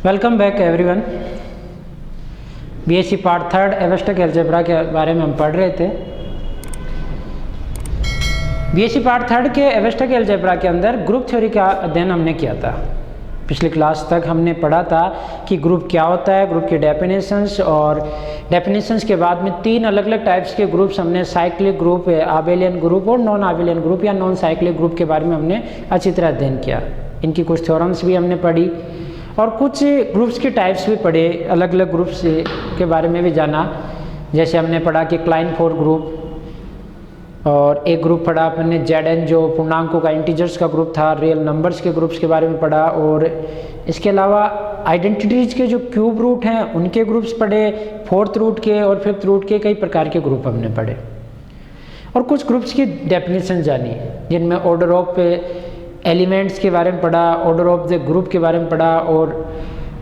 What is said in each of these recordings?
Welcome back everyone. BSc part third abstract algebra के बारे में हम पढ़ रहे थे। बीएससी पार्ट थर्ड के एवेस्टिक अलजेब्रा के अंदर ग्रुप थ्योरी का अध्ययन हमने किया था। पिछली क्लास तक हमने पढ़ा था कि ग्रुप क्या होता है, ग्रुप की डेफिनेशंस, और डेफिनेशंस के बाद में तीन अलग अलग टाइप्स के ग्रुप्स हमने साइक्लिक ग्रुप, आबेलियन ग्रुप और नॉन आबेलियन ग्रुप या नॉन साइक्लिक ग्रुप के बारे में हमने अच्छी तरह अध्ययन किया। इनकी कुछ थ्योरम्स भी हमने पढ़ी और कुछ ग्रुप्स की टाइप्स भी पढ़े, अलग अलग ग्रुप्स के बारे में भी जाना। जैसे हमने पढ़ा कि क्लाइनफोर ग्रुप, और एक ग्रुप पढ़ा अपने जेडन जो पूर्णांकों का इंटीजर्स का ग्रुप था, रियल नंबर्स के ग्रुप्स के बारे में पढ़ा, और इसके अलावा आइडेंटिटीज के जो क्यूब रूट हैं उनके ग्रुप्स पढ़े, फोर्थ रूट के और फिफ्थ रूट के कई प्रकार के ग्रुप हमने पढ़े, और कुछ ग्रुप्स की डेफिनेशन जानी जिनमें ऑर्डर ऑफ एलिमेंट्स के बारे में पढ़ा, ऑर्डर ऑफ द ग्रुप के बारे में पढ़ा, और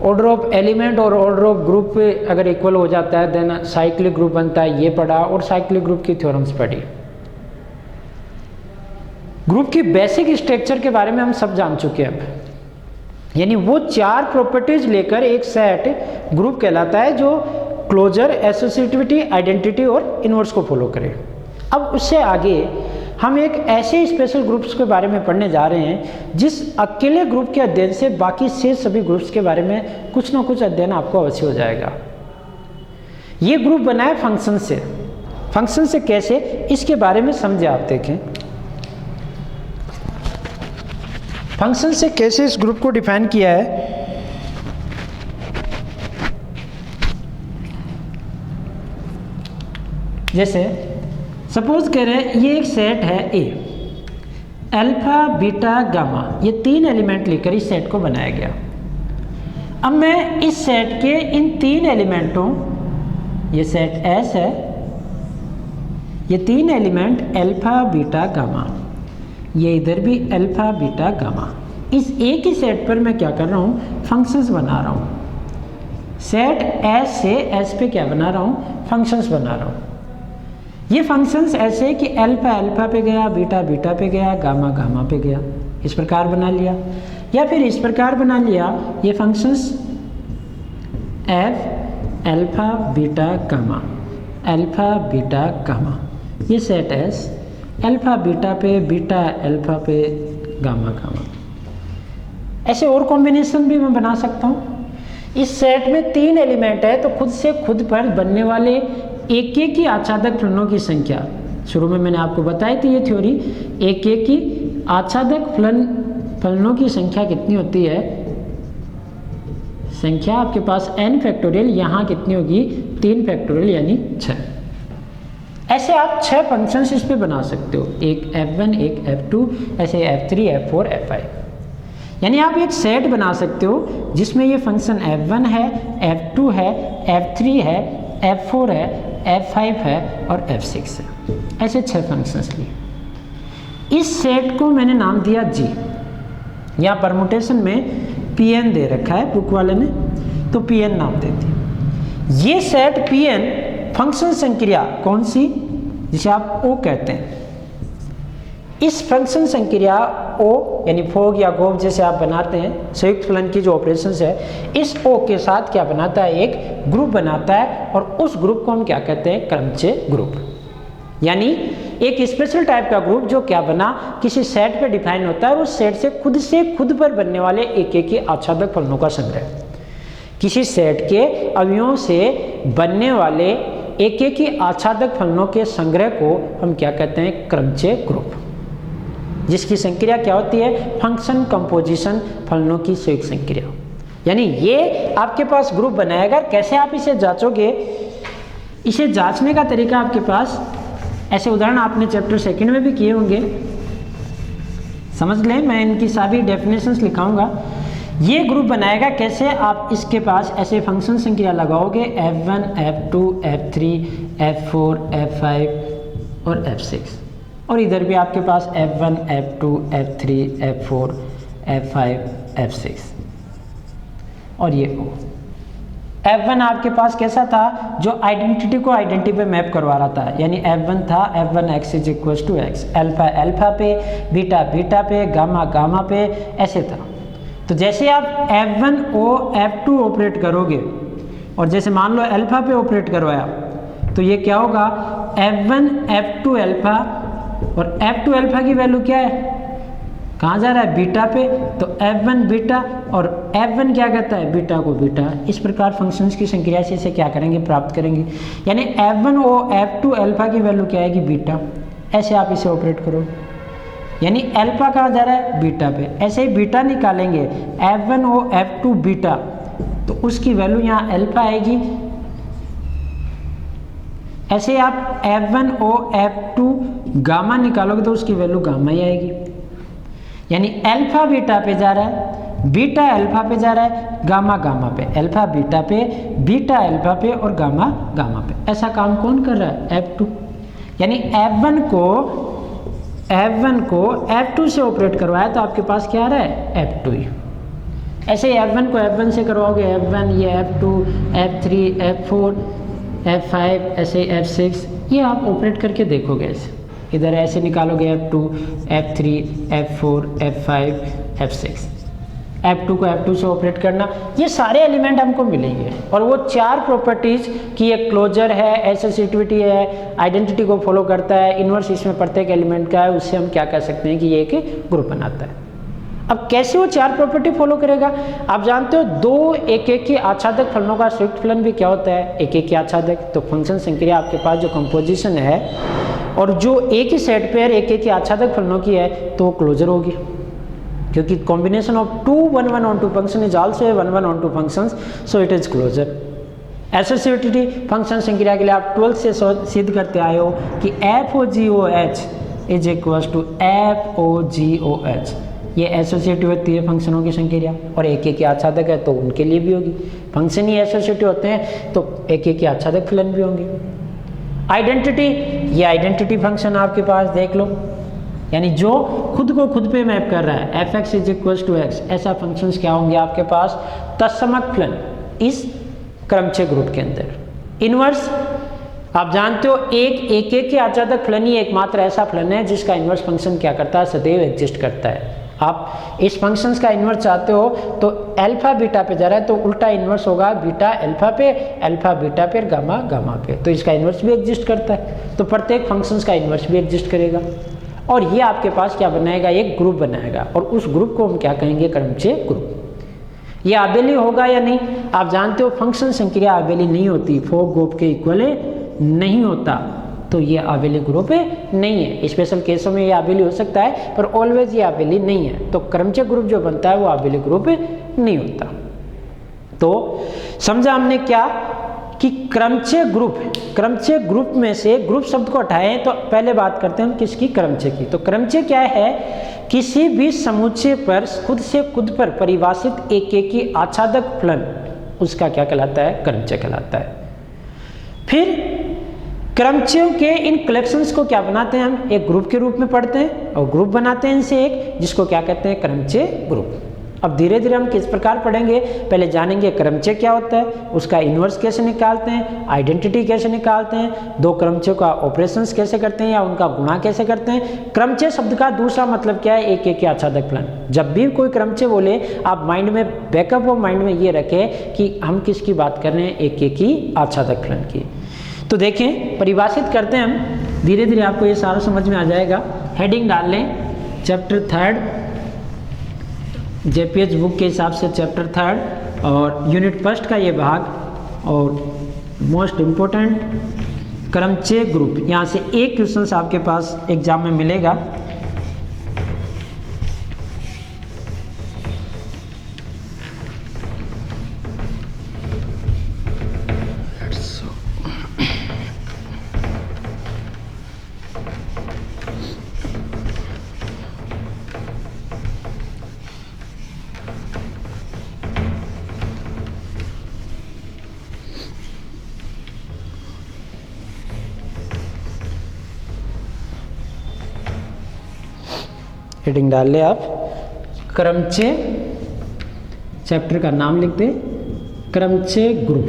ऑर्डर ऑफ एलिमेंट और ऑर्डर ऑफ ग्रुप अगर इक्वल हो जाता है देन साइक्लिक ग्रुप बनता है, ये पढ़ा, और साइक्लिक ग्रुप की थ्योरम्स पढ़ी। ग्रुप की बेसिक स्ट्रक्चर के बारे में हम सब जान चुके हैं अब, यानी वो चार प्रॉपर्टीज लेकर एक सेट ग्रुप कहलाता है जो क्लोजर, एसोसिएटिविटी, आइडेंटिटी और इनवर्स को फॉलो करे। अब उससे आगे हम एक ऐसे स्पेशल ग्रुप्स के बारे में पढ़ने जा रहे हैं जिस अकेले ग्रुप के अध्ययन से बाकी से सभी ग्रुप्स के बारे में कुछ ना कुछ अध्ययन आपको अवश्य हो जाएगा। ये ग्रुप बना है फंक्शन से। फंक्शन से कैसे, इसके बारे में समझे आप देखें। फंक्शन से कैसे इस ग्रुप को डिफाइन किया है। जैसे सपोज कह रहे हैं ये एक सेट है ए, अल्फा, बीटा, गामा, ये तीन एलिमेंट लेकर इस सेट को बनाया गया। अब मैं इस सेट के इन तीन एलिमेंटों, ये सेट एस है, ये तीन एलिमेंट अल्फा, बीटा, गामा, ये इधर भी अल्फा, बीटा, गामा, इस एक ही सेट पर मैं क्या कर रहा हूँ, फंक्शंस बना रहा हूँ। सेट एस से एस पे क्या बना रहा हूँ, फंक्शंस बना रहा हूँ। ये फंक्शंस ऐसे कि अल्फा अल्फा पे गया, बीटा बीटा पे गया, गामा गामा पे गया, इस प्रकार बना लिया। या फिर इस प्रकार बना लिया, ये functions F alpha beta gamma, alpha beta gamma, ये सेट एस अल्फा बीटा पे, बीटा अल्फा पे, गामा गामा। ऐसे और कॉम्बिनेशन भी मैं बना सकता हूँ। इस सेट में तीन एलिमेंट है तो खुद से खुद पर बनने वाले एक एक की आच्छादक फलनों की संख्या, शुरू में मैंने आपको बताई थी ये थ्योरी, एक एक की आच्छादक फलनों की संख्या कितनी होती है, संख्या आपके पास n फैक्टोरियल, यहाँ कितनी होगी 3 फैक्टोरियल यानी 6। ऐसे आप 6 फंक्शंस इस पे बना सकते हो, एक f1, एक f2, ऐसे f3, f4, f5। यानी आप एक सेट बना सकते हो जिसमें ये फंक्शन f1 है, f2 है, f3 है, f4 है, f5 है और f6 है। ऐसे 6 फंक्शंस लिए। इस सेट को मैंने नाम दिया G, या परमुटेशन में Pn दे रखा है बुक वाले ने, तो Pn नाम दे दिया। ये सेट Pn फंक्शन संक्रिया कौन सी, जिसे आप O कहते हैं, इस फंक्शन संक्रिया O यानी फोग या गोग जैसे आप बनाते हैं, संयुक्त फलन की जो ऑपरेशंस है, इस O के साथ क्या बनाता है, एक ग्रुप बनाता है, और उस ग्रुप को हम क्या कहते हैं, क्रमचय ग्रुप। यानी एक स्पेशल टाइप का ग्रुप जो क्या बना, किसी सेट पे डिफाइन होता है, उस सेट से खुद पर बनने वाले एक एक के आच्छादक फलनों का संग्रह। किसी सेट के अवयवों से बनने वाले एक एक के आच्छादक फलनों के संग्रह को हम क्या कहते हैं, क्रमचय ग्रुप, जिसकी संक्रिया क्या होती है, फंक्शन कंपोजिशन फलनों की संयुक्त संक्रिया। यानी ये आपके पास ग्रुप बनाएगा। कैसे आप इसे जांचोगे, इसे जांचने का तरीका आपके पास, ऐसे उदाहरण आपने चैप्टर 2 में भी किए होंगे, समझ लें, मैं इनकी सारी डेफिनेशंस लिखाऊंगा। ये ग्रुप बनाएगा कैसे, आप इसके पास ऐसे फंक्शन संक्रिया लगाओगे f1, f2, f3, f4, f5 और f6, और इधर भी आपके पास f1, f2, f3, f4, f5, f6, और ये O। f1 आपके पास कैसा था, जो आइडेंटिटी को आइडेंटिटी पे मैप करवा रहा था, यानी f1 था f1x is equal to x, alpha alpha पे, बीटा बीटा पे, गामा गामा पे, ऐसे था। तो जैसे आप F1O F2 ऑपरेट करोगे और जैसे मान लो अल्फा पे ऑपरेट करवाया तो ये क्या होगा, F1 F2 अल्फा, और F2 अल्फा की वैल्यू क्या है, कहाँ जा रहा है, बीटा पे, तो F1 बीटा और F1 क्या कहता है, बीटा को बीटा। इस प्रकार फंक्शंस की संक्रिया से इसे क्या करेंगे, प्राप्त करेंगे। यानी F1O F2 अल्फा की वैल्यू क्या आएगी, बीटा। ऐसे आप इसे ऑपरेट करो, यानी अल्फा कहाँ जा रहा है, बीटा पे। ऐसे ही बीटा निकालेंगे F1O F2 बीटा, तो उसकी वैल्यू यहाँ अल्फा आएगी। ऐसे आप F1O F2 गामा निकालोगे तो उसकी वैल्यू गामा ही आएगी। यानी अल्फा बीटा पे जा रहा है, बीटा अल्फा पे जा रहा है, गामा गामा पे, अल्फा बीटा पे, बीटा अल्फा पे और गामा गामा पे। ऐसा काम कौन कर रहा है, F2। यानी F1 को F2 से ऑपरेट करवाया तो आपके पास क्या आ रहा है, F2 ही। ऐसे ही F1 को F1 से करवाओगे, F1 ये F2, F3, F4, F5, ऐसे F6, ये आप ऑपरेट करके देखोगे। ऐसे इधर ऐसे निकालोगे F2, F3, F4, F5, F6, F2 को F2 से ऑपरेट करना, ये सारे एलिमेंट हमको मिलेंगे। और वो 4 प्रॉपर्टीज की एक क्लोजर है, एसोसिएटिविटी है, आइडेंटिटी को फॉलो करता है, इन्वर्स इसमें प्रत्येक एलिमेंट का है, उससे हम क्या कह सकते हैं कि ये एक ग्रुप बनाता है। अब कैसे वो 4 प्रॉपर्टी फॉलो करेगा, आप जानते हो 2 एक के आच्छादक फलनों का संयुक्त फलन भी क्या होता है, एक के आच्छादक। तो फंक्शन संक्रिया आपके पास जो कंपोजिशन है और जो एक ही सेट पेयर एक के आच्छादक फलनों की है तो वो क्लोजर होगी, क्योंकि combination of 2 1 1 on 2 function is also 1 1 on 2 functions, so it is closure. Associativity function संक्रिया के लिए आप 12th से सिद्ध करते आए हो कि FOGOH is equals to FOGOH। ये एसोसिएटिव होती है फंक्शनों की संक्रिया, और एक के आच्छादक है तो उनके लिए भी होगी। फंक्शन ही एसोसिएटिव होते हैं तो एक के आच्छादक फलन भी होंगे। आइडेंटिटी, ये आइडेंटिटी फंक्शन आपके पास देख लो, यानी जो खुद को खुद पे मैप कर रहा है, fx is equals to x, ऐसा फंक्शंस क्या होंगे आपके पास, तत्समक फलन इस क्रमचय ग्रुप के अंदर। इनवर्स आप जानते हो एक के आच्छादक फलन ही एकमात्र ऐसा फलन है जिसका इनवर्स फंक्शन क्या करता है, सदैव एग्जिस्ट करता है। आप इस फंक्शंस का इन्वर्स चाहते हो तो अल्फा बीटा पे जा रहा है तो उल्टा इन्वर्स होगा बीटा अल्फा पे, अल्फा बीटा पे, गामा गामा पे, तो इसका इन्वर्स भी एग्जिस्ट करता है। तो प्रत्येक फंक्शंस का इन्वर्स भी एग्जिस्ट करेगा और ये आपके पास क्या बनाएगा, एक ग्रुप बनाएगा, और उस ग्रुप को हम क्या कहेंगे, क्रमचय ग्रुप। ये आबेली होगा या नहीं, आप जानते हो फंक्शन संक्रिया आबेली नहीं होती, फोक ग्रुप के इक्वल नहीं होता, तो ये आबेली ग्रुप नहीं है। स्पेशल केसों में ये आबेली हो सकता है पर ऑलवेज ये आबेली नहीं है। तो क्रमचय ग्रुप जो बनता है वो आबेली ग्रुप नहीं होता। तो समझा हमने क्या कि क्रमचय ग्रुप में से ग्रुप शब्द को हटाएं तो पहले बात करते हैं हम किसकी, क्रमचय की। तो क्रमचय क्या है, किसी भी समुच्चय पर खुद से खुद पर परिभाषित एक की आच्छादक फलन, उसका क्या कहलाता है, क्रमचय कहलाता है। फिर क्रमचयों के इन कलेक्शंस को क्या बनाते हैं, हम एक ग्रुप के रूप में पढ़ते हैं और ग्रुप बनाते हैं इनसे एक, जिसको क्या कहते हैं, क्रमचय ग्रुप। अब धीरे धीरे हम किस प्रकार पढ़ेंगे, पहले जानेंगे क्रमचय क्या होता है, उसका इन्वर्स कैसे निकालते हैं, आइडेंटिटी कैसे निकालते हैं, 2 क्रमचयों का ऑपरेशंस कैसे करते हैं या उनका गुणा कैसे करते हैं। क्रमचय शब्द का दूसरा मतलब क्या है, एक के आच्छादक फलन। जब भी कोई क्रमचय बोले आप माइंड में, बैकअप ऑफ माइंड में ये रखें कि हम किसकी बात कर रहे हैं, एक की आच्छादक फलन की। तो देखें, परिभाषित करते हैं हम, धीरे धीरे आपको ये सारा समझ में आ जाएगा। हेडिंग डाल लें, चैप्टर 3 JPH बुक के हिसाब से चैप्टर 3 और यूनिट 1 का ये भाग, और मोस्ट इम्पोर्टेंट क्रमचय ग्रुप। यहाँ से एक क्वेश्चन आपके पास एग्जाम में मिलेगा। हेडिंग डाल ले आप, क्रमचय, चैप्टर का नाम लिख दे, क्रमचय ग्रुप,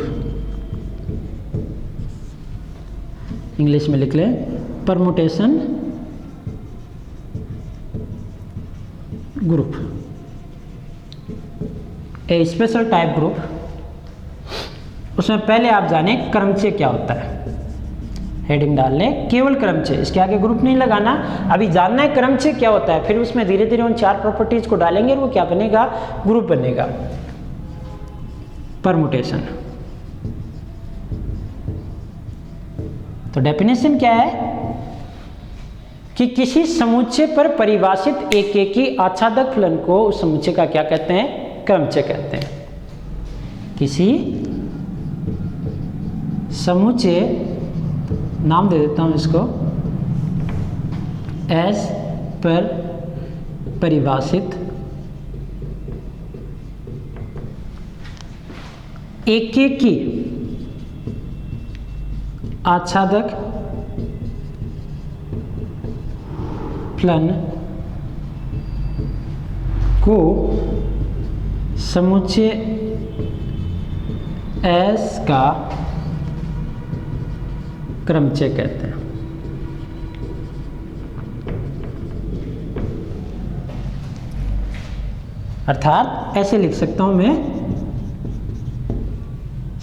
इंग्लिश में लिख ले परमुटेशन ग्रुप। ए स्पेशल टाइप ग्रुप, उसमें पहले आप जाने क्रमचय क्या होता है। हेडिंग डाल लें केवल क्रमचय, इसके आगे ग्रुप नहीं लगाना, अभी जानना है क्रमचय क्या होता है, फिर उसमें धीरे धीरे उन 4 प्रॉपर्टीज को डालेंगे और वो क्या बनेगा, ग्रुप बनेगा। परमुटेशन, तो डेफिनेशन क्या है कि किसी समुच्चय पर परिभाषित एकेकी आच्छादक फलन को उस समुच्चय का क्या कहते हैं, क्रमचय कहते हैं। किसी समुच्चय, नाम दे देता हूं इसको, एस पर परिभाषित एकेकी आच्छादक फलन को समुच्चय एस का क्रमचय कहते हैं। अर्थात ऐसे लिख सकता हूं मैं,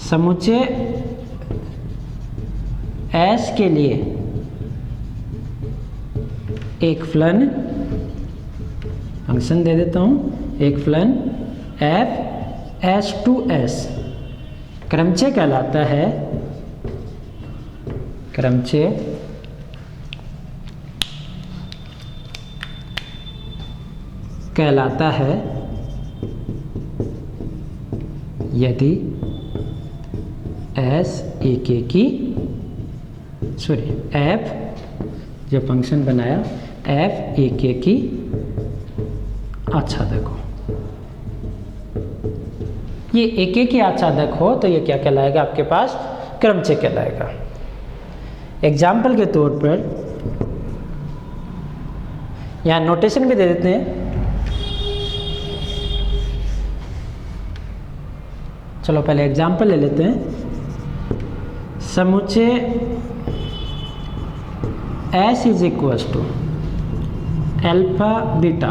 समुच्चय एस के लिए एक फलन, फंक्शन दे देता हूं, एक फलन एफ एस टू एस क्रमचय कहलाता है, क्रमचय कहलाता है यदि एस एकेकी, सॉरी एफ जो फंक्शन बनाया एफ एकेकी आच्छादक हो। ये एकेकी आच्छादक हो तो ये क्या कहलाएगा, आपके पास क्रमचय कहलाएगा। एग्जाम्पल के तौर पर यहाँ नोटेशन भी दे देते हैं। चलो पहले एग्जाम्पल ले लेते हैं। समुच्चय S is equals to alpha beta,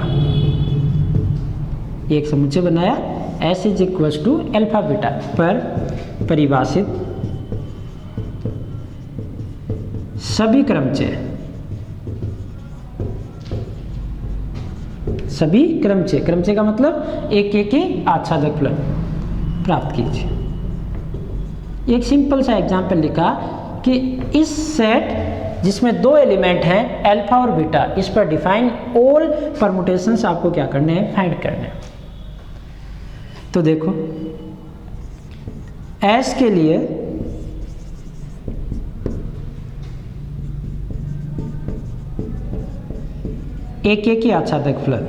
एक समुच्चय बनाया S is equals to alpha beta पर परिभाषित सभी क्रमचय, सभी क्रमचय, क्रमचय का मतलब एक एक ही आच्छादक फलन प्राप्त कीजिए। एक सिंपल सा एग्जाम्पल लिखा कि इस सेट जिसमें 2 एलिमेंट हैं अल्फा और बीटा, इस पर डिफाइन ऑल परमुटेशंस आपको क्या करने हैं, फाइंड करने हैं। तो देखो S के लिए एक एक ही आच्छादक फलन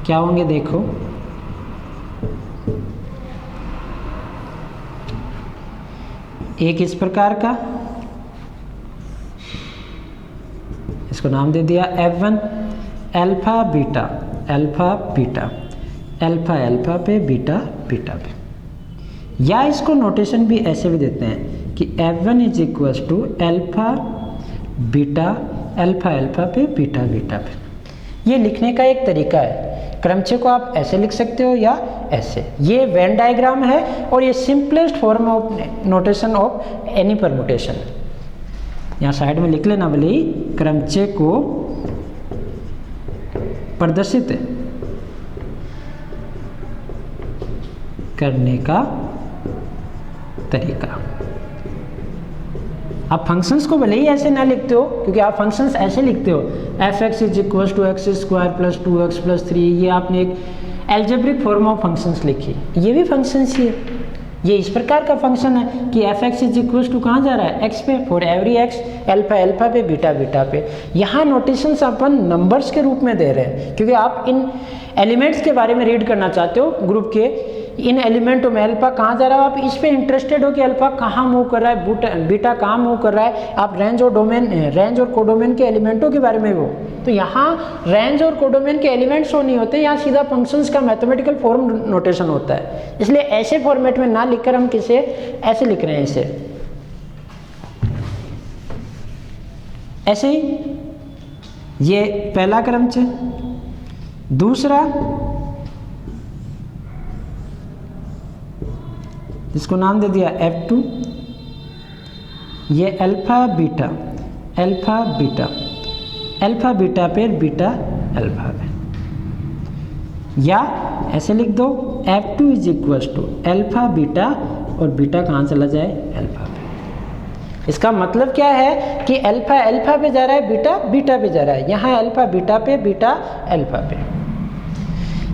क्या होंगे, देखो एक इस प्रकार का, इसको नाम दे दिया F1 alpha beta, alpha beta, alpha alpha पे बीटा बीटा पे, या इसको नोटेशन भी ऐसे भी देते हैं कि F1 is equals to alpha beta alpha alpha पे बीटा बीटा पे। ये लिखने का एक तरीका है। क्रमचय को आप ऐसे लिख सकते हो या ऐसे। ये वेन डायग्राम है और ये simplest form of notation of any permutation. यहाँ साइड में लिख लेना भले ही, क्रमचय को प्रदर्शित करने का तरीका। आप फंक्शंस को भले ही ऐसे ना लिखते हो, क्योंकि आप फंक्शंस ऐसे लिखते हो f x is equals to x square plus 2x plus 3, ये आपने एक एल्जेब्रिक फॉर्म ऑफ फंक्शंस लिखी, ये भी फंक्शंस ही है। ये इस प्रकार का फंक्शन है कि f x is equals to कहाँ जा रहा है, एक्स पे, for every x alpha alpha पे बीटा बीटा पे। यहाँ नोटेशंस अपन नंबर्स के रूप में दे रहे हैं, क्योंकि आप इन एलिमेंट्स के बारे में रीड करना चाहते हो ग्रुप के, इन एलिमेंटों में अल्फा कहाँ जा रहा है, आप इस पे इंटरेस्टेड हो कि अल्फा कहाँ मूव कर रहा है, बीटा कहाँ मूव कर रहा है। आप रेंज और डोमेन, रेंज और कोडोमेन के एलिमेंटों के बारे में हो, तो यहाँ रेंज और कोडोमेन के एलिमेंट्स हो नहीं होते, यहाँ सीधा फंक्शंस का मैथमेटिकल फॉर्म नोटेशन होता है। इसलिए ऐसे फॉर्मेट में ना लिखकर हम किसे ऐसे लिख रहे हैं, इसे ऐसे ही। ये पहला क्रमचय। दूसरा जिसको नाम दे दिया F2, ये alpha beta, alpha beta, alpha beta पे बीटा अल्फा पे, या ऐसे लिख दो F2 is equals to alpha beta, और बीटा कहाँ चला जाए, अल्फा पे। इसका मतलब क्या है कि अल्फा अल्फा पे जा रहा है, बीटा बीटा पे जा रहा है, यहाँ अल्फा बीटा पे, बीटा अल्फा पे।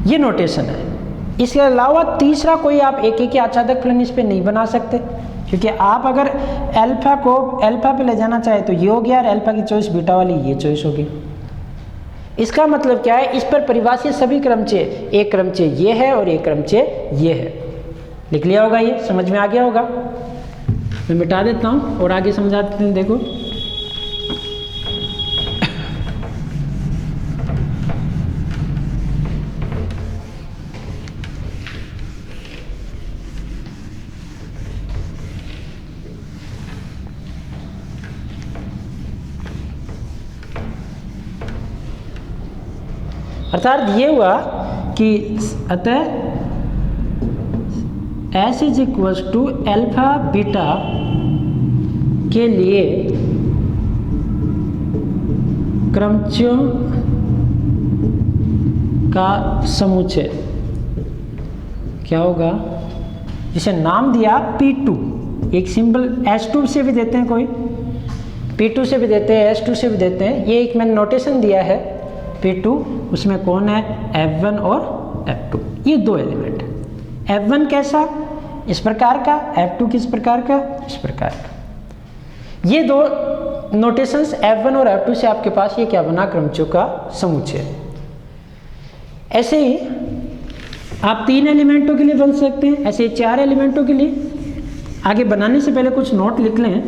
ये नोटेशन है। इसके अलावा तीसरा कोई आप एक ही आच्छादक फलन इस पे नहीं बना सकते, क्योंकि आप अगर अल्फा को अल्फा पे ले जाना चाहे तो ये हो गया, और अल्फा की चॉइस बीटा वाली ये चॉइस होगी। इसका मतलब क्या है, इस पर परिभाषित सभी क्रमचय, एक क्रमचय ये है और एक क्रमचय ये है। लिख लिया होगा, ये समझ में आ गया होगा। मैं मिटा देता हूँ और आगे समझाते हैं। देखो अर्थात ये हुआ कि अतः S is equals to alpha beta के लिए क्रमचयों का समुच्चय क्या होगा, जिसे नाम दिया P2। एक सिंबल S2 से भी देते हैं, कोई P2 से भी देते हैं, S2 से भी देते हैं। ये एक मैंने नोटेशन दिया है P2, उसमें कौन है, F1 और F2, ये दो एलिमेंट है। F1 कैसा, इस प्रकार का, F2 किस प्रकार का, इस प्रकार का। ये दो नोटेशंस F1 और F2 से आपके पास ये क्या बना, क्रमचयों का समुच्चय। ऐसे ही आप 3 एलिमेंटों के लिए बन सकते हैं, ऐसे 4 एलिमेंटों के लिए। आगे बनाने से पहले कुछ नोट लिख लें।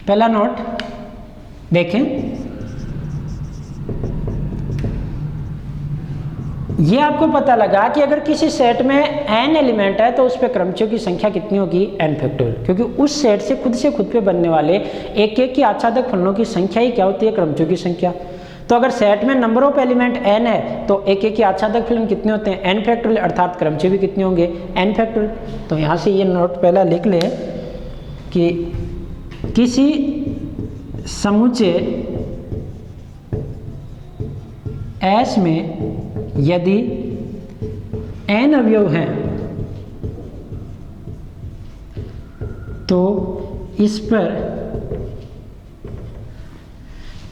पहला नोट देखें, ये आपको पता लगा कि अगर किसी सेट में n एलिमेंट है तो उस पे क्रमचयों की संख्या कितनी होगी, n फैक्टोरियल, क्योंकि उस सेट से खुद पे बनने वाले एक एक की आच्छादक फलनों की संख्या ही क्या होती है, क्रमचयों की संख्या। तो अगर सेट में नंबर ऑफ एलिमेंट n है तो एक एक के आच्छादक फलन कितने होते हैं, n फैक्टोरियल, अर्थात क्रमचय भी कितने होंगे, n फैक्टोरियल। तो यहाँ से ये नोट पहला लिख ले कि किसी समुच्चय S में यदि n अवयव हैं तो इस पर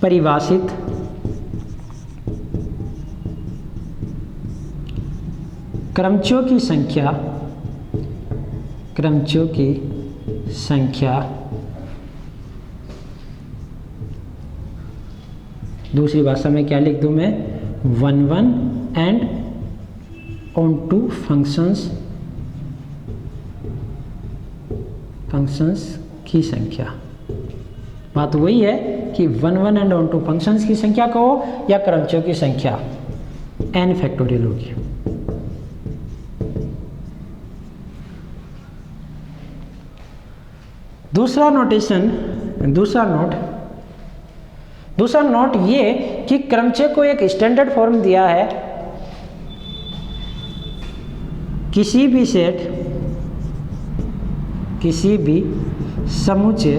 परिभाषित क्रमचयों की संख्या दूसरी भाषा में क्या लिख दूं मैं, 1 1 एंड ऑन टू फंक्शंस की संख्या। बात वही है कि 1 1 एंड ऑन टू फंक्शंस की संख्या कहो या क्रमचयों की संख्या, n फैक्टोरियल होगी। दूसरा नोट ये कि क्रमचय को एक स्टैंडर्ड फॉर्म दिया है। किसी भी समुच्चय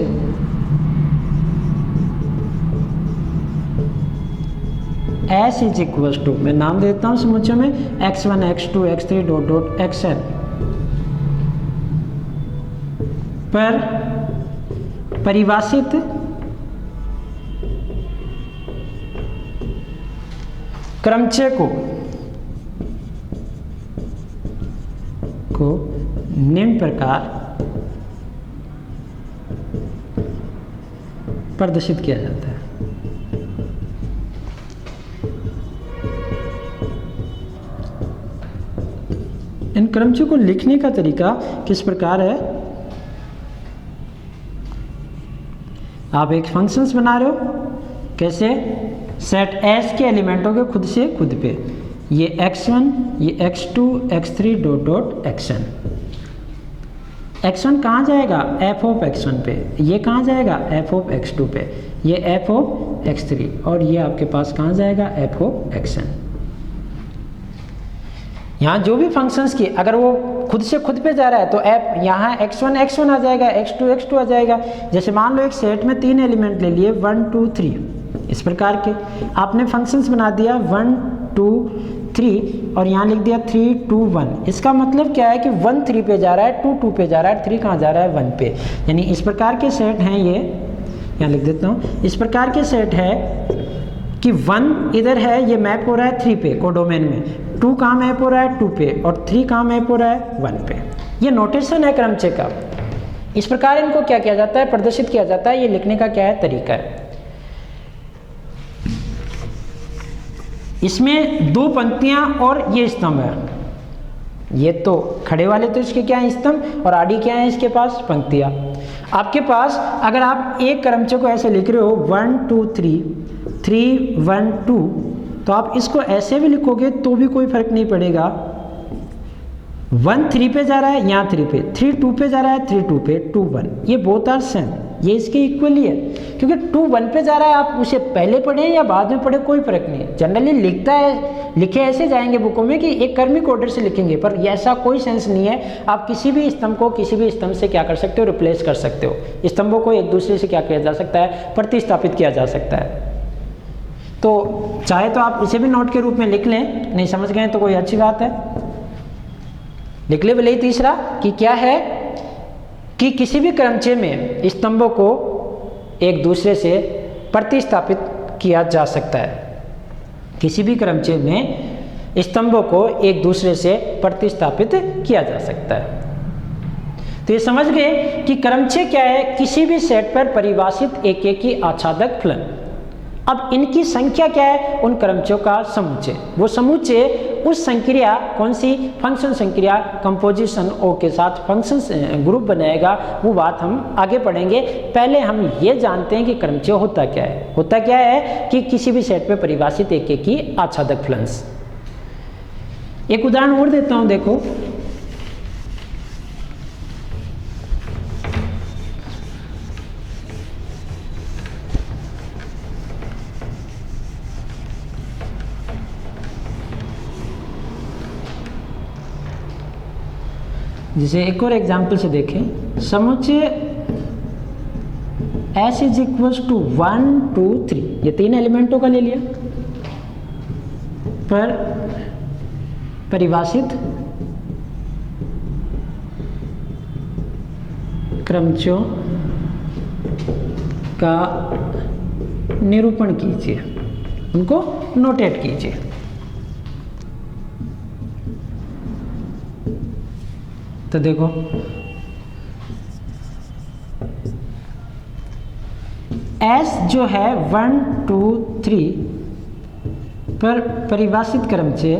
S इज इक्वल्स टू, मैं नाम देता हूं समुच्चय में x1 x2 x3 dot dot xn पर परिभाषित क्रमचय को निम्न प्रकार प्रदर्शित किया जाता है। इन क्रमचयों को लिखने का तरीका किस प्रकार है, आप एक फंक्शंस बना रहे हो, कैसे, सेट S के एलिमेंटों के खुद से खुद पे, ये x1 ये x2 x3 dot dot xn। x1 कहाँ जाएगा, f ऑफ x1 पे, ये कहाँ जाएगा, f ऑफ x2 पे, ये एफ ओ x3 और ये आपके पास कहाँ जाएगा एफ ओ xn। यहाँ जो भी फंक्शंस की अगर वो खुद से खुद पे जा रहा है तो एफ यहाँ x1 x1 आ जाएगा, x2 x2 आ जाएगा। जैसे मान लो एक सेट में 3 एलिमेंट ले लिए 1 2 3 इस प्रकार के, आपने फंक्शंस बना दिया 1 2 3 और यहाँ लिख दिया 3 2 1। इसका मतलब क्या है कि 1 3 पे जा रहा है, 2 2 पे जा रहा है, 3 कहाँ जा रहा है 1 पे। यानी इस प्रकार के सेट हैं ये, यहाँ लिख देता हूँ, इस प्रकार के सेट है कि 1 इधर है ये मैप हो रहा है 3 पे कोडोमेन में, 2 कहाँ मैप हो रहा है 2 पे और 3 कहाँ मैप हो रहा है 1 पे। ये नोटेशन है क्रमचय का। इस प्रकार इनको क्या किया जाता है, प्रदर्शित किया जाता है। ये लिखने का क्या है तरीका है। इसमें 2 पंक्तियां और ये स्तंभ है। ये तो खड़े वाले तो इसके क्या है स्तंभ और आड़ी क्या है इसके पास पंक्तियां। आपके पास अगर आप एक क्रमचय को ऐसे लिख रहे हो 1 2 3 3 1 2 तो आप इसको ऐसे भी लिखोगे तो भी कोई फर्क नहीं पड़ेगा। 1 3 पे जा रहा है यहाँ 3 पे, 3 2 पे जा रहा है 3 2 पे, 2 1, ये बोथ आर सेम, ये इसके इक्वली है। क्योंकि 2 1 पे जा रहा है, आप उसे पहले पढ़े या बाद में पढ़े कोई फर्क नहीं है। जनरली लिखे ऐसे जाएंगे बुकों में कि एक क्रमिक ऑर्डर से लिखेंगे, पर ऐसा कोई सेंस नहीं है। आप किसी भी स्तंभ को किसी भी स्तंभ से क्या कर सकते हो, रिप्लेस कर सकते हो। स्तंभों को एक दूसरे से क्या किया जा सकता है, प्रतिस्थापित किया जा सकता है। तो चाहे तो आप इसे भी नोट के रूप में लिख लें, नहीं समझ गए तो कोई अच्छी बात है, लिख ले। भले ही तीसरा कि क्या है कि किसी भी क्रमचय में स्तंभों को एक दूसरे से प्रतिस्थापित किया जा सकता है। किसी भी क्रमचय में स्तंभों को एक दूसरे से प्रतिस्थापित किया जा सकता है। तो ये समझ गए कि क्रमचय क्या है, किसी भी सेट पर परिभाषित एकेकी आच्छादक फलन। अब इनकी संख्या क्या है, उन क्रमचयों का समुच्चय। वो समुच्चय उस संक्रिया कौन सी, फंक्शन संक्रिया कंपोजिशन ओ के साथ फंक्शन ग्रुप बनाएगा, वो बात हम आगे पढ़ेंगे। पहले हम ये जानते हैं कि क्रमचय होता क्या है। होता क्या है कि किसी भी सेट पे परिभाषित एकेकी आच्छादक फलन्स। एक उदाहरण और देता हूं, देखो जैसे एक और एग्जाम्पल से देखें, समुच्चय S इज इक्वल्स टू 1 2 3, ये 3 एलिमेंटों का ले लिया, पर परिभाषित क्रमचयों का निरूपण कीजिए, उनको नोटेट कीजिए। तो देखो S जो है 1 2 3 पर परिभाषित क्रमचय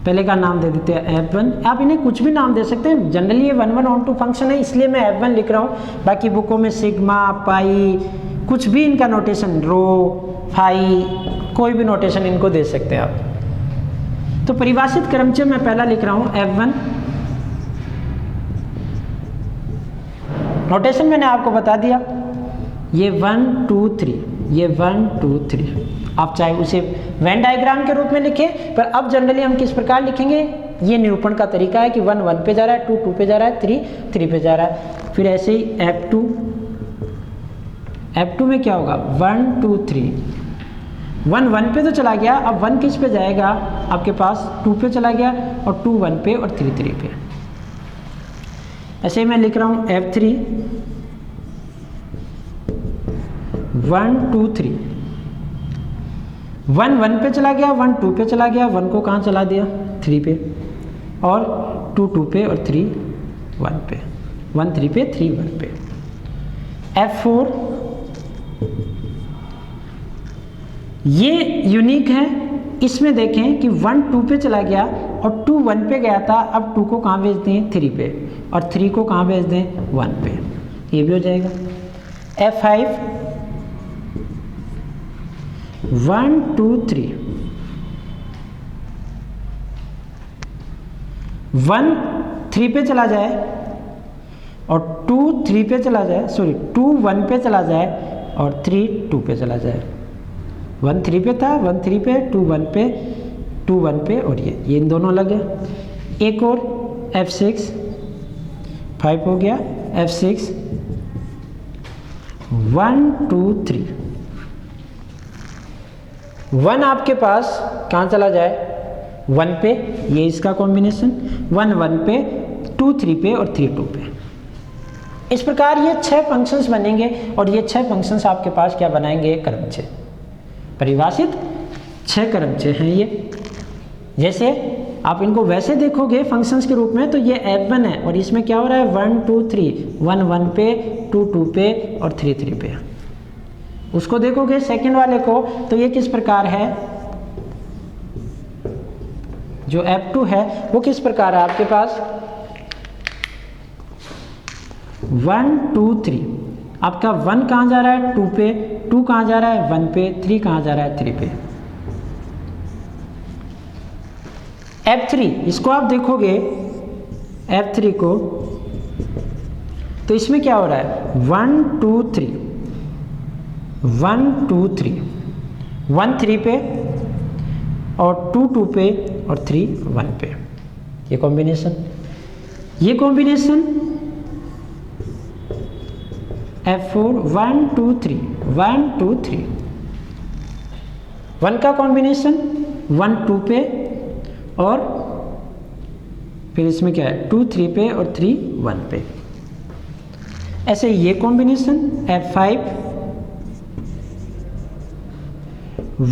पहले का नाम दे देते हैं F1। आप इन्हें कुछ भी नाम दे सकते हैं। जनरली ये 1 1 on 2 फंक्शन है, इसलिए मैं F1 लिख रहा हूँ। बाकी बुकों में सिग्मा पाई कुछ भी इनका नोटेशन, रो फाई, कोई भी नोटेशन इनको दे सकते हैं आप। तो परिभाषित क्रमचय मैं पहला लिख रहा हूं F1। नोटेशन मैंने आपको बता दिया, ये 1 2 3, ये 1 2 3। आप चाहे उसे वेन डायग्राम के रूप में लिखें, पर अब जनरली हम किस प्रकार लिखेंगे, ये निरूपण का तरीका है कि 1 1 पे जा रहा है, 2 2 पे जा रहा है, 3 3 पे जा रहा है। फिर ऐसे ही F2 में क्या होगा, 1 2 3, 1 1 पे तो चला गया, अब 1 किस पे जाएगा, आपके पास 2 पे चला गया, और 2 1 पे और 3 3 पे। ऐसे ही मैं लिख रहा हूँ F3 1 2 3, 1 1 पे चला गया, 1 2 पे चला गया, 1 को कहाँ चला दिया, 3 पे, और 2 2 पे और 3 1 पे, 1 3 पे 3 1 पे। F4 ये यूनिक है, इसमें देखें कि 1 2 पे चला गया और 2 1 पे गया था, अब 2 को कहाँ भेज दें, 3 पे, और 3 को कहाँ भेज दें, 1 पे, ये भी हो जाएगा। F5 1 2 3, 1 3 पे चला जाए और 2 3 पे चला जाए, सॉरी 2 1 पे चला जाए और 3 2 पे चला जाए। 1 3 पे था, 1 3 पे, 2 1 पे, 2 1 पे, और ये इन दोनों अलग है। एक और F6 5 हो गया, F6 1 2 3, 1 आपके पास कहाँ चला जाए 1 पे, ये इसका कॉम्बिनेशन, 1 1 पे, 2 3 पे और 3 2 पे। इस प्रकार ये 6 फंक्शंस बनेंगे और ये 6 फंक्शंस आपके पास क्या बनाएंगे, क्रमचय, परिभाषित 6 क्रमचय हैं ये। जैसे आप इनको वैसे देखोगे फंक्शंस के रूप में तो ये F1 है और इसमें क्या हो रहा है 1 2 3, 1 1 पे, 2 2 पे और 3 3 पे। उसको देखोगे सेकंड वाले को तो ये किस प्रकार है, जो F2 है वो किस प्रकार है आपके पास 1 2 3, आपका 1 कहाँ जा रहा है 2 पे, 2 कहाँ जा रहा है 1 पे, 3 कहाँ जा रहा है 3 पे। F3 इसको आप देखोगे F3 को तो इसमें क्या हो रहा है 1 2 3, 1 2 3, 1 3 पे और 2 2 पे और 3 1 पे, ये कॉम्बिनेशन F4 1 2 3, 1 2 3, 1 का कॉम्बिनेशन 1 2 पे और फिर इसमें क्या है 2 3 पे और 3 1 पे। ऐसे ये कॉम्बिनेशन F5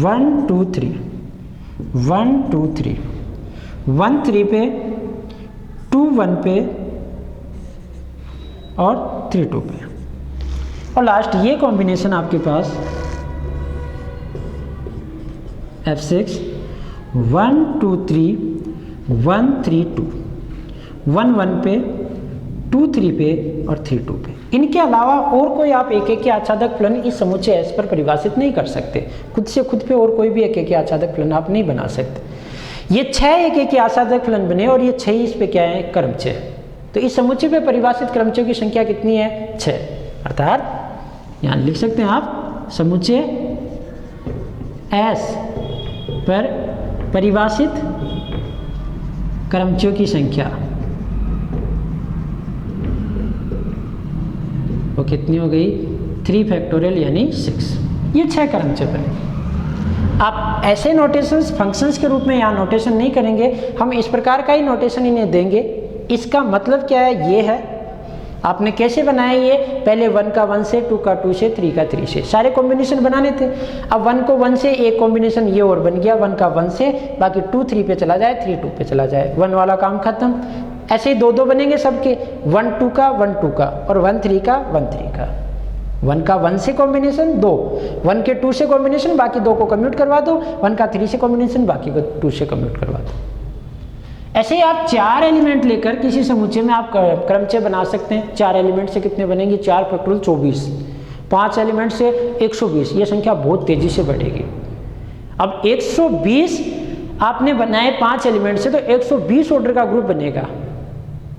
1 2 3, 1 2 3, 1 3 पे, 2 1 पे और 3 2 पे। और लास्ट ये कॉम्बिनेशन आपके पास F6 1 2 3, 1 3 2, 1 1 पे, 2 3 पे और 3 2 पे। इनके अलावा और कोई आप एक एक आच्छादक फलन इस समुच्चय S पर परिभाषित नहीं कर सकते। खुद से खुद पे और कोई भी एक एक आच्छादक फलन आप नहीं बना सकते। ये 6 एक एक आच्छादक फलन बने और ये 6 इस पे क्या है क्रमचय। तो इस समुच्चय पे परिभाषित क्रमचयों की संख्या कितनी है 6। अर्थात यहाँ लिख सकते हैं आप समुच्चय S पर परिभाषित क्रमचयों की संख्या वो कितनी हो गई 3 फैक्टोरियल यानी 6। ये 6 क्रमचय बने। आप ऐसे नोटेशंस फंक्शंस के रूप में यहाँ नोटेशन नहीं करेंगे, हम इस प्रकार का ही नोटेशन इन्हें देंगे। इसका मतलब क्या है, ये है आपने कैसे बनाया, ये पहले 1 का 1 से, 2 का 2 से, 3 का 3 से सारे कॉम्बिनेशन बनाने थे। अब 1 को 1 से एक कॉम्बिनेशन ये और बन गया, 1 का 1 से, बाकी 2 3 पे चला जाए, 3 2 पे चला जाए, 1 वाला काम खत्म। ऐसे ही 2 2 बनेंगे सबके, 1 2 का 1 2 का और 1 3 का 1 3 का। 1 का 1 से कॉम्बिनेशन 2, 1 के 2 से कॉम्बिनेशन बाकी 2 को कम्यूट करवा दो, 1 का 3 से कॉम्बिनेशन बाकी को 2 से कम्यूट करवा दो। ऐसे ही आप 4 एलिमेंट लेकर किसी समुच्चय में आप क्रमचय बना सकते हैं। 4 एलिमेंट से कितने बनेंगे 4 फैक्टोरियल 24, 5 एलिमेंट से 120, ये संख्या बहुत तेजी से बढ़ेगी। अब 120 आपने बनाए 5 एलिमेंट से तो 120 ऑर्डर का ग्रुप बनेगा।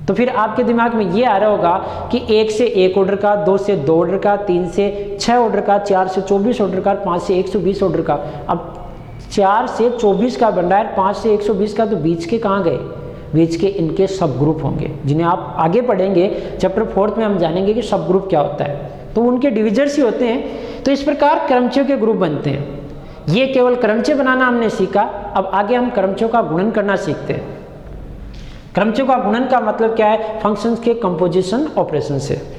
तो फिर आपके दिमाग में ये आ रहा होगा कि 1 से 1 ऑर्डर का, 2 से 2 ऑर्डर का, 3 से 6 ऑर्डर का, 4 से 24 ऑर्डर का, 5 से 120 ऑर्डर का। अब 4 से 24 का बन रहा है, 5 से 120 का, तो बीच के कहाँ गए, बीच के इनके सब ग्रुप होंगे जिन्हें आप आगे पढ़ेंगे चैप्टर 4 में हम जानेंगे कि सब ग्रुप क्या होता है। तो उनके डिविजर्स ही होते हैं। तो इस प्रकार क्रमचयों के ग्रुप बनते हैं। ये केवल क्रमचय बनाना हमने सीखा, अब आगे हम क्रमचयों का गुणन करना सीखते हैं। क्रमचयों का गुणन का मतलब क्या है, फंक्शंस के कंपोजिशन ऑपरेशन से।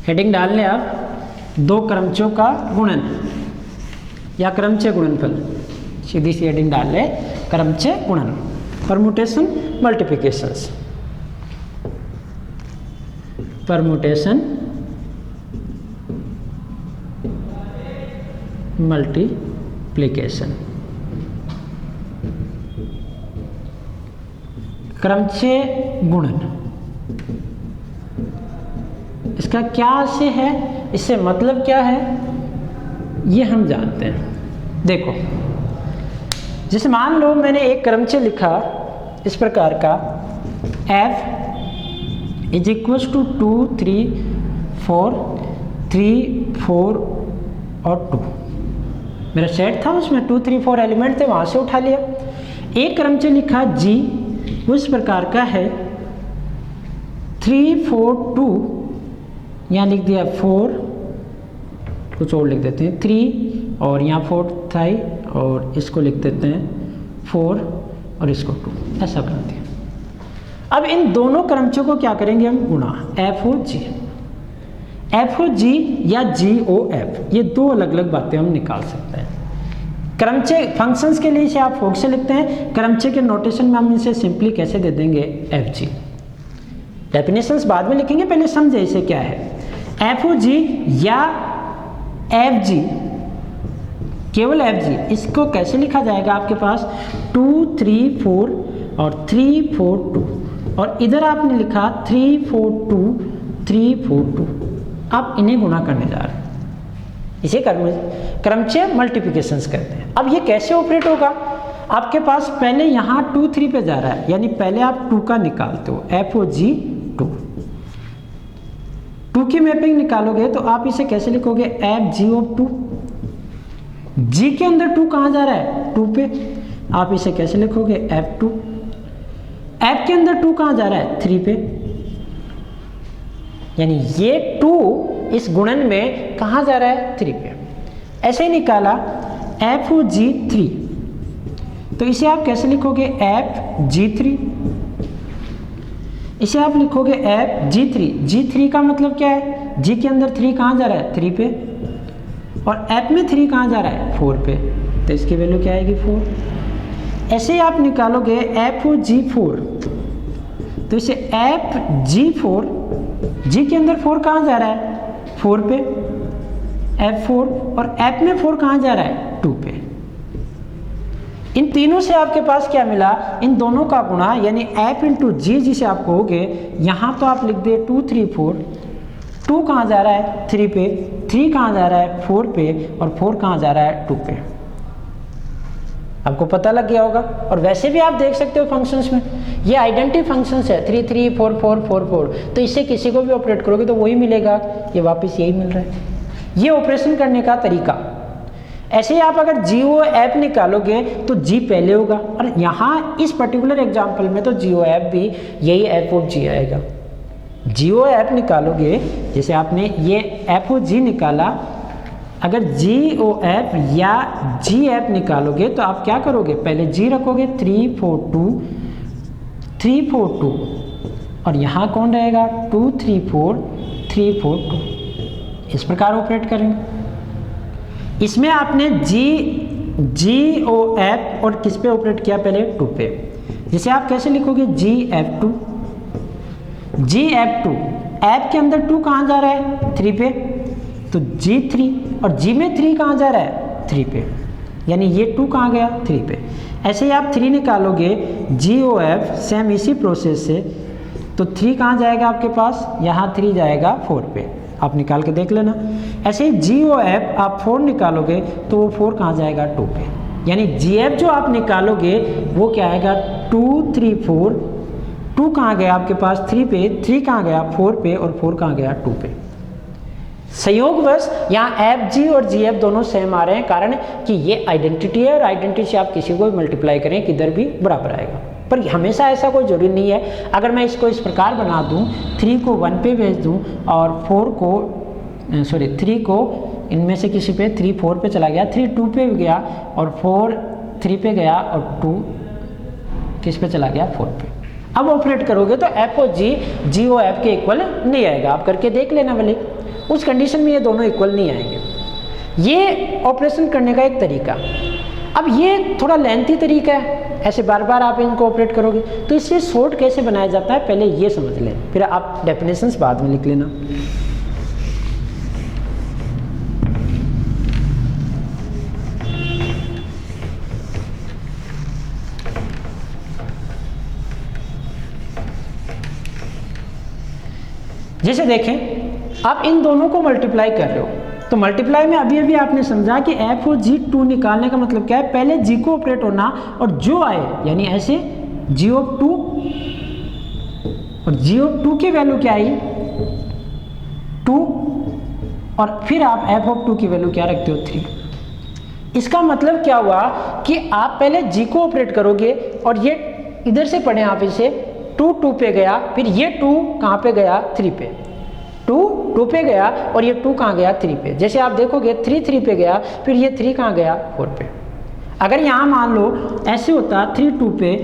हेडिंग डाल लें आप 2 क्रमचयों का गुणन या क्रमचय गुणनफल, सीधी सी हेडिंग डाल लें क्रमचय गुणन, permutation multiplications, permutation multiplications. Multiplication, क्रमचय गुणन, इसका क्या से है, इससे मतलब क्या है ये हम जानते हैं। देखो जैसे मान लो मैंने एक क्रमचय लिखा इस प्रकार का, f इज इक्वल्स टू 2 3 4 3 4 और 2, मेरा सेट था उसमें 2 3 4 एलिमेंट थे, वहाँ से उठा लिया। एक क्रमचय लिखा g, उस प्रकार का है 3 4 2, यहाँ लिख दिया 4, कुछ और लिख देते हैं 3 और यहाँ 4 था और इसको लिख देते हैं 4 और इसको 2, ऐसा कर दिया। अब इन दोनों क्रमचयों को क्या करेंगे हम, गुणा, एफ ओ जी, एफ ओ जी या जी ओ एफ, ये दो अलग अलग बातें हम निकाल सकते हैं। क्रमचय फंक्शंस के लिए इसे आप फोक से लिखते हैं, क्रमचय के नोटेशन में हम इसे सिंपली कैसे दे देंगे, एफ जी। डेफिनेशंस बाद में लिखेंगे, पहले समझे इसे क्या है। एफ ओ जी या एफ जी, केवल एफ जी, इसको कैसे लिखा जाएगा आपके पास 2 3 4 और 3 4 2, और इधर आपने लिखा 3 4 2 3 4 2, आप इन्हें गुणा करने जा रहे हैं, इसे क्रमचय मल्टीप्लिकेशंस कहते हैं। अब ये कैसे ऑपरेट होगा, आपके पास पहले यहाँ 2 3 पे जा रहा है, यानी पहले आप 2 का निकालते हो, एफ ओ जी 2 की मैपिंग निकालोगे तो आप इसे कैसे लिखोगे, एफ जी ऑफ 2, जी के अंदर 2 कहाँ जा रहा है, 2 पे, आप इसे कैसे लिखोगे, एफ 2, एफ के अंदर 2 कहाँ जा रहा है, 3 पे, यानी ये 2 इस गुणन में कहाँ जा रहा है, 3 पे। ऐसे ही निकाला एफ ओ जी 3, तो इसे आप कैसे लिखोगे, एफ जी 3, इसे आप लिखोगे एफ जी 3, जी 3 का मतलब क्या है, जी के अंदर 3 कहाँ जा रहा है, 3 पे, और एफ में 3 कहाँ जा रहा है, 4 पे, तो इसकी वैल्यू क्या आएगी, 4। ऐसे ही आप निकालोगे एफ ओ जी 4, तो इसे एफ जी 4, जी के अंदर 4 कहाँ जा रहा है, 4 पे, एफ 4, और एफ में 4 कहाँ जा रहा है, 2 पे। इन तीनों से आपके पास क्या मिला, इन दोनों का गुणा, यानी एफ इंटू जी जिसे आप कहोगे, यहाँ तो आप लिख दे 2 3 4, 2 कहाँ जा रहा है, 3 पे, 3 कहाँ जा रहा है, 4 पे, और 4 कहाँ जा रहा है, 2 पे। आपको पता लग गया होगा। और वैसे भी आप देख सकते हो फंक्शंस में, ये आइडेंटिटी फंक्शंस है, 3 3 4 4 4 4, तो इससे किसी को भी ऑपरेट करोगे तो वही मिलेगा, ये वापस यही मिल रहा है। ये ऑपरेशन करने का तरीका। ऐसे ही आप अगर जी ओ एफ निकालोगे तो जी पहले होगा, और यहाँ इस पर्टिकुलर एग्जाम्पल में तो जी ओ एफ भी यही एफ ऑफ जी आएगा। जी ओ एफ निकालोगे, जैसे आपने ये एफ ओ जी निकाला, अगर जी ओ एफ या जी एफ निकालोगे तो आप क्या करोगे, पहले जी रखोगे 3 4 2 3 4 2, और यहाँ कौन रहेगा 2 3 4 3 4 2, इस प्रकार ऑपरेट करेंगे। इसमें आपने जी ओ एफ और किस पे ऑपरेट किया, पहले 2 पे, जिसे आप कैसे लिखोगे, जी एफ 2, जी एफ 2, एफ के अंदर 2 कहाँ जा रहा है, 3 पे, तो जी 3, और जी में 3 कहाँ जा रहा है, 3 पे, यानी ये 2 कहाँ गया, 3 पे। ऐसे ही आप 3 निकालोगे, जी ओ एफ, सेम इसी प्रोसेस से, तो 3 कहाँ जाएगा आपके पास, यहाँ 3 जाएगा 4 पे, आप निकाल के देख लेना। ऐसे ही जी ओ एफ आप 4 निकालोगे तो वो 4 कहाँ जाएगा, 2 पे, यानी जी एफ जो आप निकालोगे वो क्या आएगा, 2 3 4, 2 कहाँ गया आपके पास, 3 पे, 3 कहाँ गया, 4 पे, और 4 कहाँ गया, 2 पे। संयोगवश यहाँ एफ जी और जी एफ दोनों सेम आ रहे हैं, कारण कि ये आइडेंटिटी है, और आइडेंटिटी से आप किसी को भी मल्टीप्लाई करें किधर भी बराबर आएगा। पर हमेशा ऐसा कोई जरूरी नहीं है। अगर मैं इसको इस प्रकार बना दूं, 3 को 1 पे भेज दूं और 3 को इनमें से किसी पे, 3 4 पे चला गया, 3 2 पे गया, और 4 3 पे गया, और 2 किस पे चला गया, 4 पे। अब ऑपरेट करोगे तो एफ ओ जी ओ एफ के इक्वल नहीं आएगा, आप करके देख लेना भले, उस कंडीशन में ये दोनों इक्वल नहीं आएंगे। ये ऑपरेशन करने का एक तरीका। अब ये थोड़ा लेंथी तरीका है, ऐसे बार बार आप इनको ऑपरेट करोगे, तो इससे शॉर्ट कैसे बनाया जाता है पहले ये समझ लें, फिर आप डेफिनेशंस बाद में लिख लेना। जैसे देखें आप इन दोनों को मल्टीप्लाई कर रहे हो, तो मल्टीप्लाई में अभी अभी आपने समझा कि एफ और जी 2 निकालने का मतलब क्या है, पहले जी को ऑपरेट होना और जो आए यानी ऐसे जी ऑफ 2 और जी ऑफ 2 की वैल्यू क्या आई 2 और फिर आप एफ ऑफ 2 की वैल्यू क्या रखते हो 3। इसका मतलब क्या हुआ कि आप पहले जी को ऑपरेट करोगे और ये इधर से पढ़े आप इसे 2 पे गया, फिर ये 2 कहाँ पे गया 3 पे, 2 पे गया और ये 2 कहाँ गया 3 पे। जैसे आप देखोगे 3 पे गया, फिर ये 3 कहाँ गया 4 पे। अगर यहाँ मान लो ऐसे होता 3 2 पे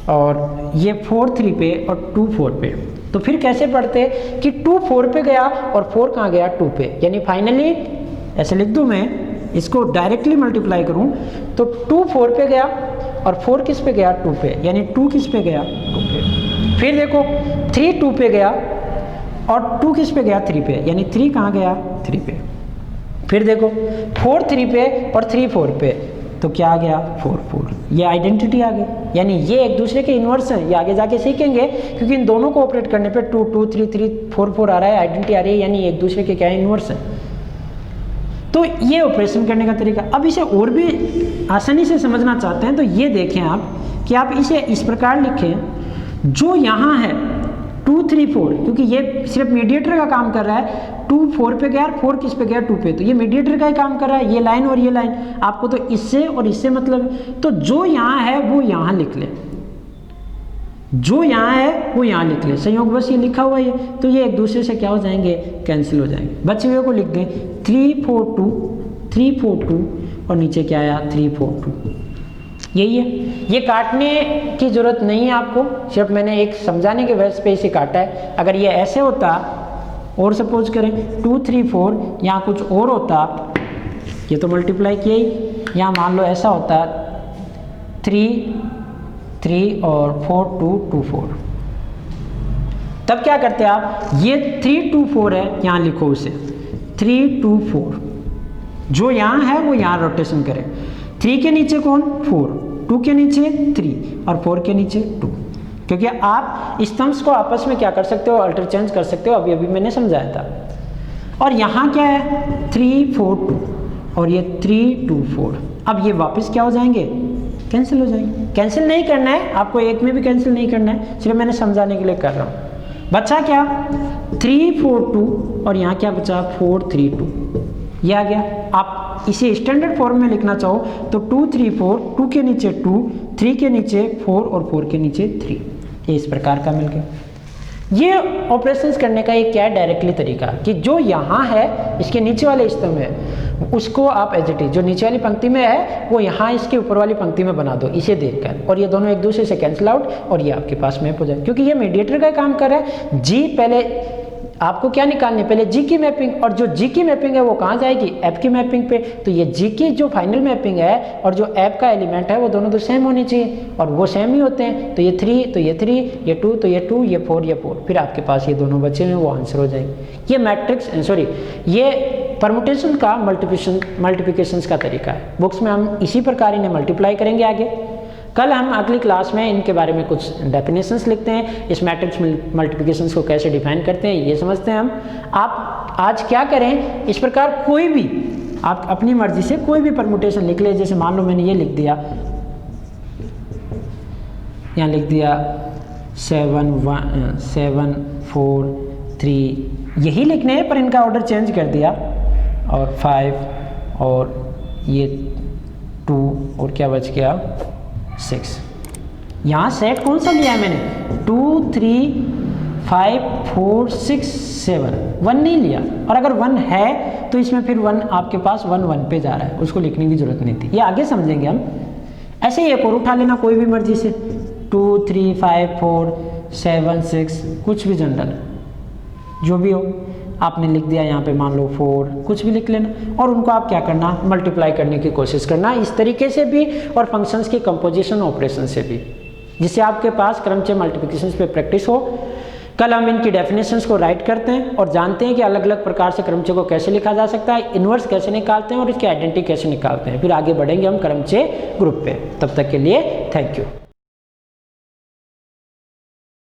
और ये 4 3 पे और 2 4 पे, तो फिर कैसे पढ़ते कि 2 4 पे गया और 4 कहाँ गया 2 पे, यानी फाइनली ऐसे लिख दूँ मैं, इसको डायरेक्टली मल्टीप्लाई करूँ तो 2 4 पे गया और 4 किस पे गया 2 पे, यानी 2 किस पे गया 2 पे। फिर देखो 3 2 पे गया और 2 किस पे गया 3 पे, यानी 3 कहाँ गया 3 पे। फिर देखो 4 3 पे और 3 4 पे, तो क्या आ गया 4 4, ये आइडेंटिटी आ गई, यानी ये एक दूसरे के इन्वर्स हैं। ये आगे जाके सीखेंगे क्योंकि इन दोनों को ऑपरेट करने पे 2 2 3 3 4 4 आ रहा है, आइडेंटिटी आ रही है, यानी एक दूसरे के क्या है इन्वर्स हैं। तो ये ऑपरेशन करने का तरीका। अब इसे और भी आसानी से समझना चाहते हैं तो ये देखें आप कि आप इसे इस प्रकार लिखें, जो यहाँ है 2 3 4, क्योंकि ये सिर्फ मीडिएटर का काम कर रहा है, 2 4 पे गया और 4 किस पे गया 2 पे, तो ये मीडिएटर का ही काम कर रहा है, ये लाइन और ये लाइन। आपको तो इससे और इससे मतलब, तो जो यहाँ है वो यहाँ लिख ले, जो यहाँ है वो यहाँ लिख ले, संयोग बस ये लिखा हुआ है, तो ये एक दूसरे से क्या हो जाएंगे कैंसिल हो जाएंगे। बचे हुए को लिख दें 3 4 2 3 4 2 और नीचे क्या आया 3 4 2, यही है। ये काटने की जरूरत नहीं है आपको, सिर्फ मैंने एक समझाने के वजह पे इसे काटा है। अगर ये ऐसे होता और सपोज करें 2 3 4, यहाँ कुछ और होता, ये तो मल्टीप्लाई किया ही, यहाँ मान लो ऐसा होता 3 3 और 4 2 2 4, तब क्या करते आप, ये 3 2 4 है, यहाँ लिखो उसे 3 2 4, जो यहाँ है वो यहाँ रोटेशन करें, 3 के नीचे कौन 4, 2 के नीचे 3 और 4 के नीचे 2, क्योंकि आप स्तंभs को आपस में क्या कर सकते हो अल्टरचेंज कर सकते हो, अभी अभी मैंने समझाया था। और यहाँ क्या है 3 4 2 और ये 3 2 4, अब ये वापस क्या हो जाएंगे कैंसिल हो जाएंगे। कैंसिल नहीं करना है आपको, एक में भी कैंसिल नहीं करना है, सिर्फ मैंने समझाने के लिए कर रहा हूँ। बचा क्या 3 4 2 और यहाँ क्या बचा 4 3 2, ये आ गया। आप इसे स्टैंडर्ड फॉर्म में लिखना चाहो तो 2 3 4, 2 के नीचे 2, 3 के नीचे 4 और 4 के नीचे 3, ये इस प्रकार का मिल गया। ये ऑपरेशंस करने का एक क्या है डायरेक्टली तरीका, कि जो यहाँ है इसके नीचे वाले स्तंभ है उसको आप एज इट इज, जो नीचे वाली पंक्ति में है वो यहाँ इसके ऊपर वाली पंक्ति में बना दो इसे देखकर, और ये दोनों एक दूसरे से कैंसिल आउट और ये आपके पास मैप हो जाए। क्योंकि ये मीडिएटर का काम कर रहा है, जी पहले आपको क्या निकालनी है, पहले जी की मैपिंग, और जो जी की मैपिंग है वो कहाँ जाएगी एफ की मैपिंग पे, तो ये जी की जो फाइनल मैपिंग है और जो एफ का एलिमेंट है वो दोनों तो सेम होनी चाहिए, और वो सेम ही होते हैं, तो ये 3 तो ये 3, ये 2 तो ये 2, ये 4 ये 4, फिर आपके पास ये दोनों बचे हैं वो आंसर हो जाएंगे। ये मैट्रिक्स सॉरी ये परमुटेशन का मल्टीप्लिकेशन का तरीका है। बुक्स में हम इसी प्रकार इन्हें मल्टीप्लाई करेंगे आगे। कल हम अगली क्लास में इनके बारे में कुछ डेफिनेशंस लिखते हैं, इस मैट्रिक्स मल्टीप्लिकेशंस को कैसे डिफाइन करते हैं ये समझते हैं हम। आप आज क्या करें, इस प्रकार कोई भी आप अपनी मर्जी से कोई भी परमुटेशन लिख ले, जैसे मान लो मैंने ये लिख दिया, यहाँ लिख दिया 7 4 3, यही लिखने हैं पर इनका ऑर्डर चेंज कर दिया, और 5 और ये 2 और क्या बच गया 6। यहाँ सेट कौन सा लिया है मैंने 2 3 5 4 6 7, 1 नहीं लिया, और अगर 1 है तो इसमें फिर 1 आपके पास 1 1 पे जा रहा है, उसको लिखने की जरूरत नहीं थी, ये आगे समझेंगे हम। ऐसे ही एक और उठा लेना कोई भी मर्जी से 2 3 5 4 7 6, कुछ भी जनरल जो भी हो आपने लिख दिया, यहाँ पे मान लो 4, कुछ भी लिख लेना, और उनको आप क्या करना मल्टीप्लाई करने की कोशिश करना इस तरीके से भी, और फंक्शंस की कंपोजिशन ऑपरेशन से भी, जिससे आपके पास क्रमचय मल्टीप्लिकेशंस पे प्रैक्टिस हो। कल हम इनकी डेफिनेशंस को राइट करते हैं और जानते हैं कि अलग अलग प्रकार से क्रमचय को कैसे लिखा जा सकता है, इन्वर्स कैसे निकालते हैं और इसकी आइडेंटिटी कैसे निकालते हैं। फिर आगे बढ़ेंगे हम क्रमचय ग्रुप पे। तब तक के लिए थैंक यू।